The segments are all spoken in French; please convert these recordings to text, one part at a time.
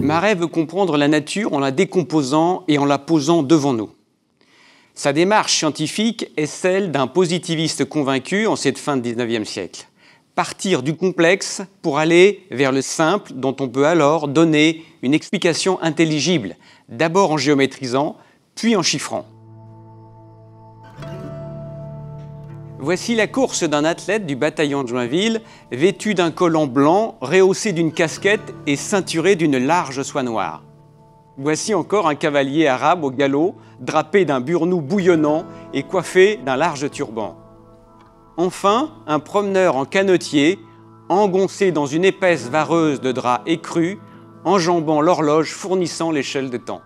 Marais veut comprendre la nature en la décomposant et en la posant devant nous. Sa démarche scientifique est celle d'un positiviste convaincu en cette fin de XIXe siècle. Partir du complexe pour aller vers le simple dont on peut alors donner une explication intelligible, d'abord en géométrisant, puis en chiffrant. Voici la course d'un athlète du bataillon de Joinville, vêtu d'un collant blanc, rehaussé d'une casquette et ceinturé d'une large soie noire. Voici encore un cavalier arabe au galop, drapé d'un burnous bouillonnant et coiffé d'un large turban. Enfin, un promeneur en canotier, engoncé dans une épaisse vareuse de drap écru, enjambant l'horloge fournissant l'échelle de temps.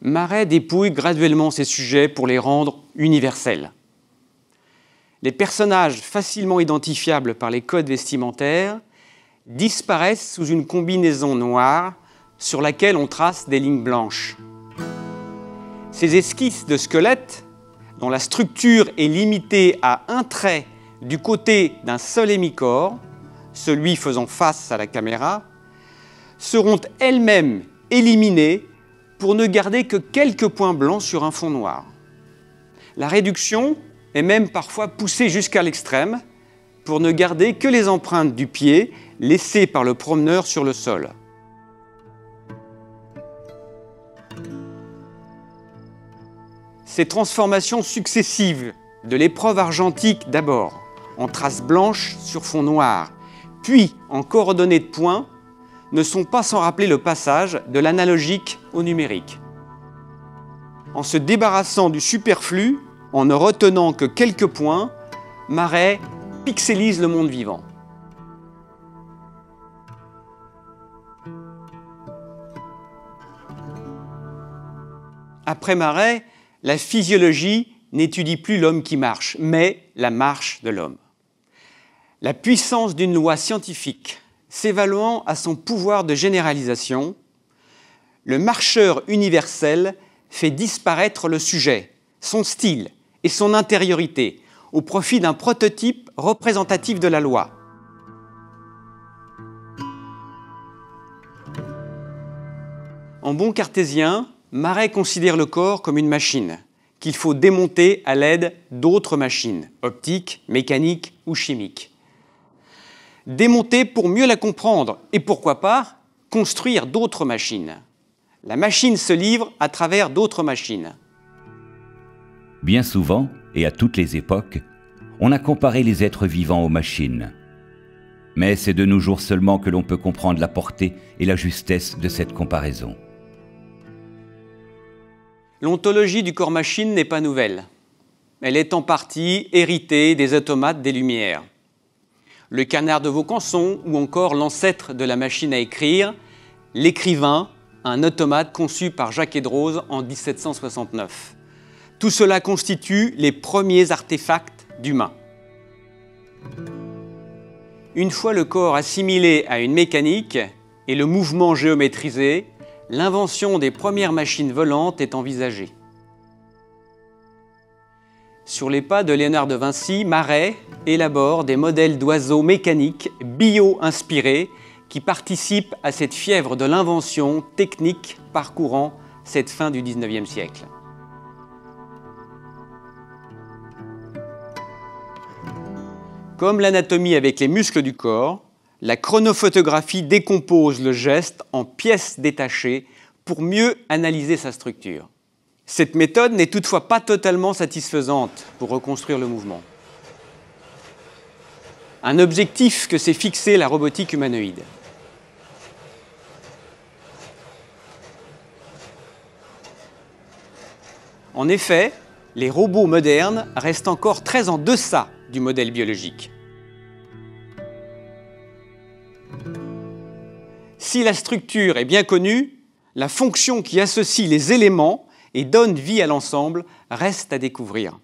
Marais dépouille graduellement ces sujets pour les rendre universels. Les personnages facilement identifiables par les codes vestimentaires disparaissent sous une combinaison noire sur laquelle on trace des lignes blanches. Ces esquisses de squelettes, dont la structure est limitée à un trait du côté d'un seul hémicorps, celui faisant face à la caméra, seront elles-mêmes éliminées pour ne garder que quelques points blancs sur un fond noir. La réduction est même parfois poussée jusqu'à l'extrême pour ne garder que les empreintes du pied laissées par le promeneur sur le sol. Ces transformations successives de l'épreuve argentique d'abord, en traces blanches sur fond noir, puis en coordonnées de points, ne sont pas sans rappeler le passage de l'analogique au numérique. En se débarrassant du superflu, en ne retenant que quelques points, Marais pixelise le monde vivant. Après Marais, la physiologie n'étudie plus l'homme qui marche, mais la marche de l'homme. La puissance d'une loi scientifique s'évaluant à son pouvoir de généralisation, le marcheur universel fait disparaître le sujet, son style et son intériorité au profit d'un prototype représentatif de la loi. En bon cartésien, Marais considère le corps comme une machine qu'il faut démonter à l'aide d'autres machines, optiques, mécaniques ou chimiques. Démonter pour mieux la comprendre et pourquoi pas construire d'autres machines. La machine se livre à travers d'autres machines. Bien souvent, et à toutes les époques, on a comparé les êtres vivants aux machines. Mais c'est de nos jours seulement que l'on peut comprendre la portée et la justesse de cette comparaison. L'ontologie du corps-machine n'est pas nouvelle. Elle est en partie héritée des automates des Lumières. Le canard de Vaucanson ou encore l'ancêtre de la machine à écrire, l'écrivain, un automate conçu par Jacques Edrose en 1769. Tout cela constitue les premiers artefacts d'humains. Une fois le corps assimilé à une mécanique et le mouvement géométrisé, l'invention des premières machines volantes est envisagée. Sur les pas de Léonard de Vinci, Marais élabore des modèles d'oiseaux mécaniques bio-inspirés qui participent à cette fièvre de l'invention technique parcourant cette fin du XIXe siècle. Comme l'anatomie avec les muscles du corps, la chronophotographie décompose le geste en pièces détachées pour mieux analyser sa structure. Cette méthode n'est toutefois pas totalement satisfaisante pour reconstruire le mouvement. Un objectif que s'est fixé la robotique humanoïde. En effet, les robots modernes restent encore très en deçà du modèle biologique. Si la structure est bien connue, la fonction qui associe les éléments et donne vie à l'ensemble reste à découvrir.